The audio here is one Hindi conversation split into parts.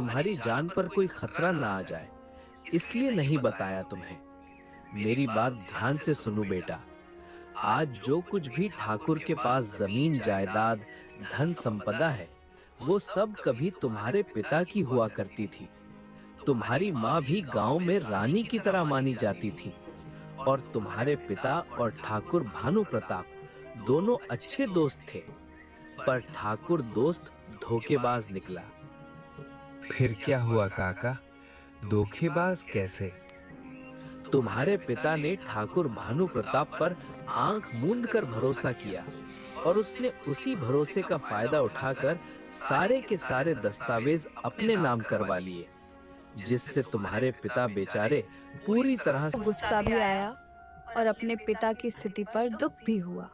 तुम्हारी जान पर कोई खतरा ना आ जाए, इसलिए नहीं बताया तुम्हें। मेरी बात ध्यान से सुनो बेटा। आज जो कुछ भी ठाकुर के पास जमीन जायदाद धन संपदा है, वो सब कभी तुम्हारे पिता की हुआ करती थी। तुम्हारी माँ भी गांव में रानी की तरह मानी जाती थी, और तुम्हारे पिता और ठाकुर भानु प्रताप दोनों अच्छे दोस्त थे। पर ठाकुर दोस्त धोखेबाज निकला। फिर क्या हुआ काका? धोखेबाज कैसे? तुम्हारे पिता ने ठाकुर भानु प्रताप पर आंख मूंद कर भरोसा किया, और उसने उसी भरोसे का फायदा उठाकर सारे के सारे दस्तावेज अपने नाम करवा लिए, जिससे तुम्हारे पिता बेचारे पूरी तरह से गुस्सा भी आया और अपने पिता की स्थिति पर दुख भी हुआ।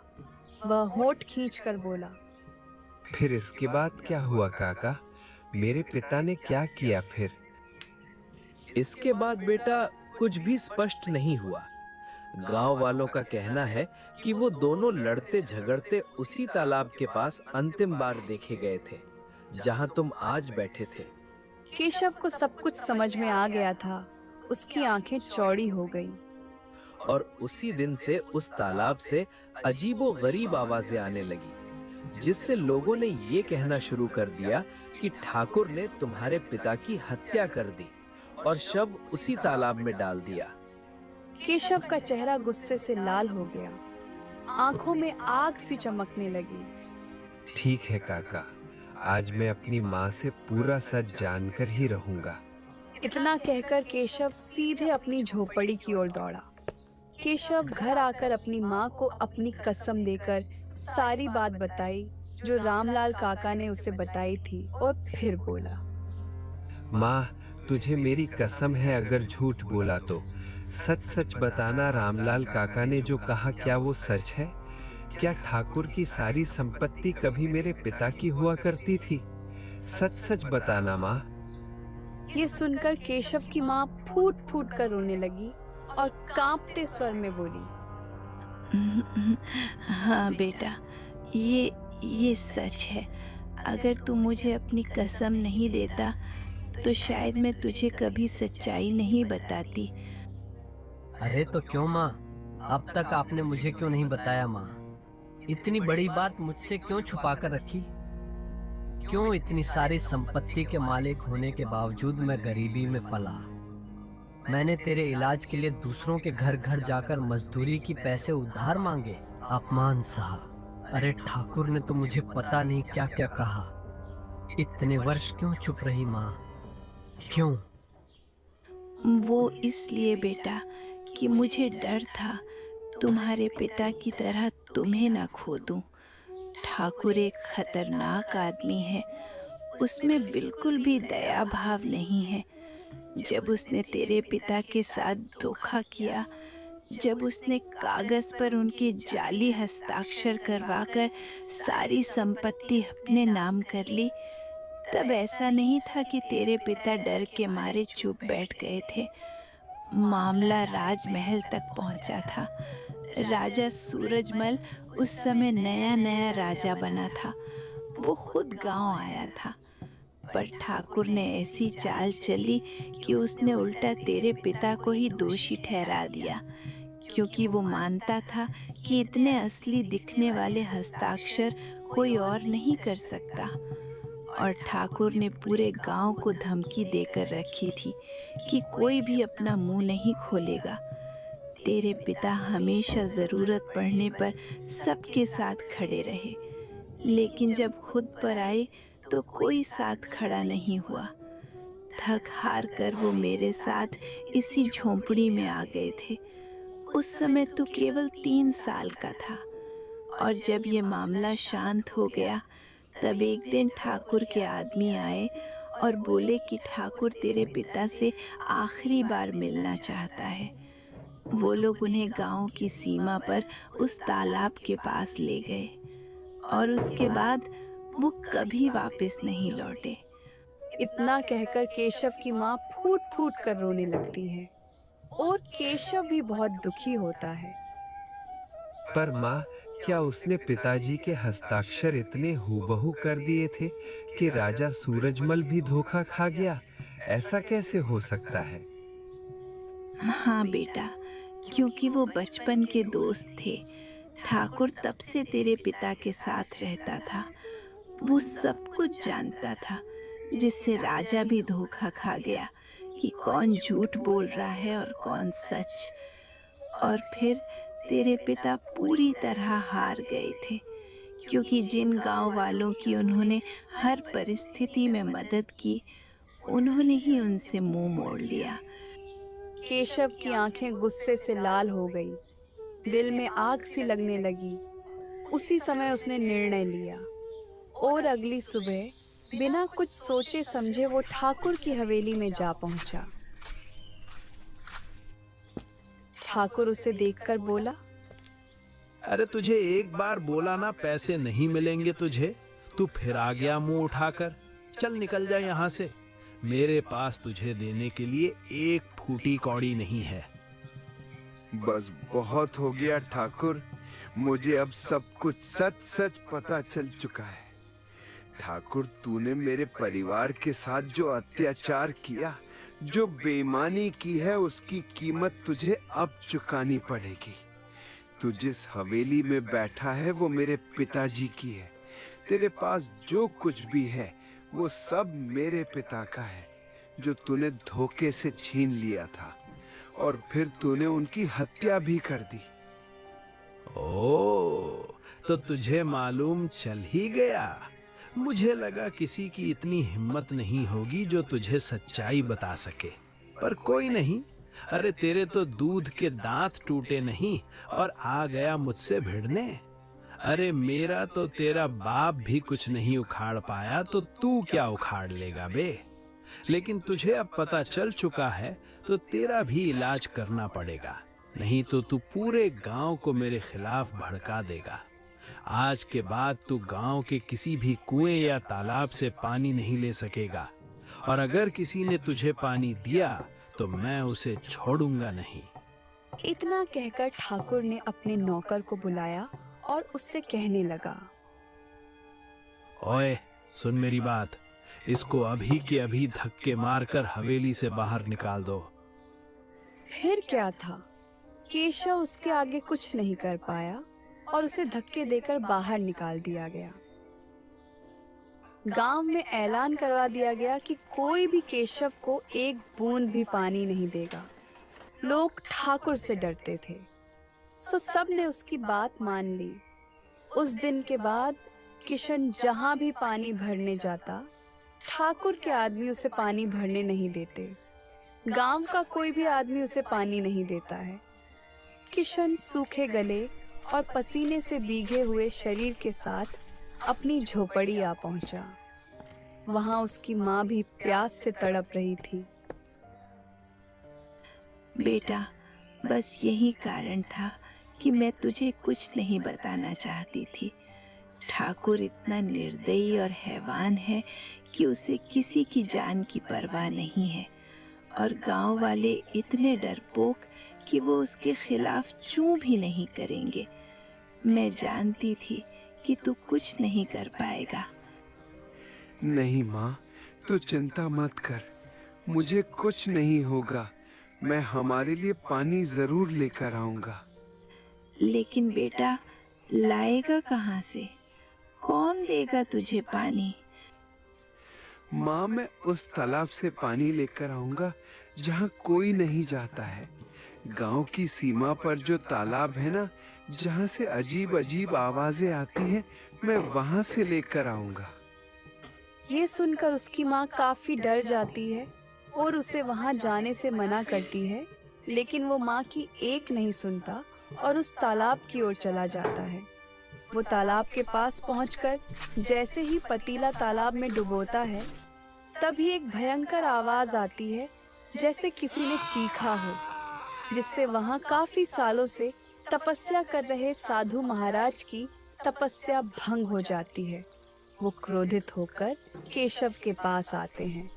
वह होठ खींचकर बोला, फिर इसके बाद क्या हुआ काका? मेरे पिता ने क्या किया फिर? इसके बाद बेटा कुछ भी स्पष्ट नहीं हुआ। गांव वालों का कहना है कि वो दोनों लड़ते झगड़ते उसी तालाब के पास अंतिम बार देखे गए थे, जहां तुम आज बैठे थे। केशव को सब कुछ समझ में आ गया था। उसकी आंखें चौड़ी हो गईं। और उसी दिन से उस तालाब से अजीबो गरीब आवाजें आने लगी, जिससे लोगों ने ये कहना शुरू कर दिया कि ठाकुर ने तुम्हारे पिता की हत्या कर दी और शव उसी तालाब में डाल दिया। केशव का चेहरा गुस्से से लाल हो गया। आंखों में आग सी चमकने लगी। ठीक है काका, आज मैं अपनी माँ से पूरा सच जानकर ही रहूंगा। इतना कहकर केशव सीधे अपनी झोपड़ी की ओर दौड़ा। केशव घर आकर अपनी माँ को अपनी कसम देकर सारी बात बताई जो रामलाल काका ने उसे बताई थी, और फिर बोला, माँ, तुझे मेरी कसम है, अगर झूठ बोला तो सच सच बताना। रामलाल काका ने जो कहा, क्या वो सच है? क्या ठाकुर की सारी संपत्ति कभी मेरे पिता की हुआ करती थी? सच सच बताना माँ। ये सुनकर केशव की माँ फूट फूट कर रोने लगी और कांपते स्वर में बोली, हाँ बेटा, ये सच है। अगर तू मुझे अपनी कसम नहीं देता तो शायद मैं तुझे कभी सच्चाई नहीं बताती। अरे तो क्यों माँ? अब तक आपने मुझे क्यों नहीं बताया माँ? इतनी बड़ी बात मुझसे क्यों छुपा कर रखी? क्यों इतनी सारी संपत्ति के मालिक होने के बावजूद मैं गरीबी में पला? मैंने तेरे इलाज के लिए दूसरों के घर घर जाकर मजदूरी की पैसे उधार मांगे, अपमान सहा। अरे ठाकुर ने तो मुझे पता नहीं क्या क्या कहा। इतने वर्ष क्यों चुप रही माँ? क्यों? वो इसलिए बेटा कि मुझे डर था तुम्हारे पिता की तरह तुम्हें ना खो दूं। ठाकुर एक खतरनाक आदमी है। उसमें बिल्कुल भी दया भाव नहीं है। जब उसने तेरे पिता के साथ धोखा किया, जब उसने कागज पर उनके जाली हस्ताक्षर करवाकर सारी संपत्ति अपने नाम कर ली, तब ऐसा नहीं था कि तेरे पिता डर के मारे चुप बैठ गए थे। मामला राजमहल तक पहुंचा था। राजा सूरजमल उस समय नया नया राजा बना था। वो खुद गांव आया था, पर ठाकुर ने ऐसी चाल चली कि उसने उल्टा तेरे पिता को ही दोषी ठहरा दिया, क्योंकि वो मानता था कि इतने असली दिखने वाले हस्ताक्षर कोई और नहीं कर सकता। और ठाकुर ने पूरे गांव को धमकी देकर रखी थी कि कोई भी अपना मुंह नहीं खोलेगा। तेरे पिता हमेशा ज़रूरत पड़ने पर सबके साथ खड़े रहे, लेकिन जब खुद पर आए तो कोई साथ खड़ा नहीं हुआ। थक हार कर वो मेरे साथ इसी झोंपड़ी में आ गए थे। उस समय तो केवल 3 साल का था। और जब ये मामला शांत हो गया, तब एक दिन ठाकुर के आदमी आए और बोले कि ठाकुर तेरे पिता से आखिरी बार मिलना चाहता है। वो लोग उन्हें गांव की सीमा पर उस तालाब के पास ले गए, और उसके बाद वो कभी वापस नहीं लौटे। इतना कहकर केशव की माँ फूट फूट कर रोने लगती है, और केशव भी बहुत दुखी होता है। पर माँ, क्या उसने पिताजी के हस्ताक्षर इतने हूबहू कर दिए थे कि राजा सूरजमल भी धोखा खा गया? ऐसा कैसे हो सकता है? हाँ बेटा, क्योंकि वो बचपन के दोस्त थे। ठाकुर तब से तेरे पिता के साथ रहता था। वो सब कुछ जानता था, जिससे राजा भी धोखा खा गया कि कौन झूठ बोल रहा है और कौन सच। और फिर तेरे पिता पूरी तरह हार गए थे, क्योंकि जिन गांव वालों की उन्होंने हर परिस्थिति में मदद की, उन्होंने ही उनसे मुंह मोड़ लिया। केशव की आंखें गुस्से से लाल हो गई, दिल में आग सी लगने लगी। उसी समय उसने निर्णय लिया और अगली सुबह बिना कुछ सोचे समझे वो ठाकुर की हवेली में जा पहुंचा। ठाकुर उसे देखकर बोला, अरे तुझे एक बार बोला ना, पैसे नहीं मिलेंगे तुझे, तू फिर आ गया मुंह उठाकर। चल निकल जा यहाँ से, मेरे पास तुझे देने के लिए एक फूटी कौड़ी नहीं है। बस बहुत हो गया ठाकुर, मुझे अब सब कुछ सच सच पता चल चुका है। ठाकुर, तूने मेरे परिवार के साथ जो अत्याचार किया, जो बेईमानी की है, उसकी कीमत तुझे अब चुकानी पड़ेगी। तू जिस हवेली में बैठा है वो मेरे पिताजी की है। तेरे पास जो कुछ भी है वो सब मेरे पिता का है, जो तूने धोखे से छीन लिया था, और फिर तूने उनकी हत्या भी कर दी। ओ, तो तुझे मालूम चल ही गया। मुझे लगा किसी की इतनी हिम्मत नहीं होगी जो तुझे सच्चाई बता सके, पर कोई नहीं। अरे तेरे तो दूध के दांत टूटे नहीं और आ गया मुझसे भिड़ने। अरे मेरा तो तेरा बाप भी कुछ नहीं उखाड़ पाया, तो तू क्या उखाड़ लेगा बे। लेकिन तुझे अब पता चल चुका है, तो तेरा भी इलाज करना पड़ेगा, नहीं तो तू पूरे गांव को मेरे खिलाफ भड़का देगा। आज के बाद तू गांव के किसी भी कुएं या तालाब से पानी नहीं ले सकेगा, और अगर किसी ने तुझे पानी दिया तो मैं उसे छोड़ूंगा नहीं। इतना कहकर ठाकुर ने अपने नौकर को बुलाया और उससे कहने लगा, ओए सुन मेरी बात, इसको अभी के अभी धक्के मारकर हवेली से बाहर निकाल दो। फिर क्या था, केशव उसके आगे कुछ नहीं कर पाया और उसे धक्के देकर बाहर निकाल दिया गया। गांव में ऐलान करवा दिया गया कि कोई भी केशव को एक बूंद भी पानी नहीं देगा। लोग ठाकुर से डरते थे, सो सब ने उसकी बात मान ली। उस दिन के बाद किशन जहां भी पानी भरने जाता, ठाकुर के आदमी उसे पानी भरने नहीं देते। गांव का कोई भी आदमी उसे पानी नहीं देता है। किशन सूखे गले और पसीने से भीगे हुए शरीर के साथ अपनी झोपड़ी आ पहुंचा। वहां उसकी माँ भी प्यास से तड़प रही थी। बेटा, बस यही कारण था कि मैं तुझे कुछ नहीं बताना चाहती थी। ठाकुर इतना निर्दयी और हैवान है कि उसे किसी की जान की परवाह नहीं है, और गांव वाले इतने डरपोक कि वो उसके खिलाफ चूं भी नहीं करेंगे। मैं जानती थी कि तू कुछ नहीं कर पाएगा। नहीं माँ, तू चिंता मत कर, मुझे कुछ नहीं होगा। मैं हमारे लिए पानी जरूर लेकर आऊंगा। लेकिन बेटा, लाएगा कहाँ से? कौन देगा तुझे पानी? माँ, मैं उस तालाब से पानी लेकर आऊंगा जहाँ कोई नहीं जाता है। गांव की सीमा पर जो तालाब है ना, जहाँ से अजीब अजीब आवाजें आती हैं, मैं वहाँ से लेकर आऊंगा। ये सुनकर उसकी माँ काफी डर जाती है और उसे वहां जाने से मना करती है, लेकिन वो माँ की एक नहीं सुनता और उस तालाब की ओर चला जाता है। वो तालाब के पास पहुंचकर जैसे ही पतीला तालाब में डुबोता है, तभी एक भयंकर आवाज आती है, जैसे किसी ने चीखा हो, जिससे वहां काफी सालों से तपस्या कर रहे साधु महाराज की तपस्या भंग हो जाती है। वो क्रोधित होकर केशव के पास आते हैं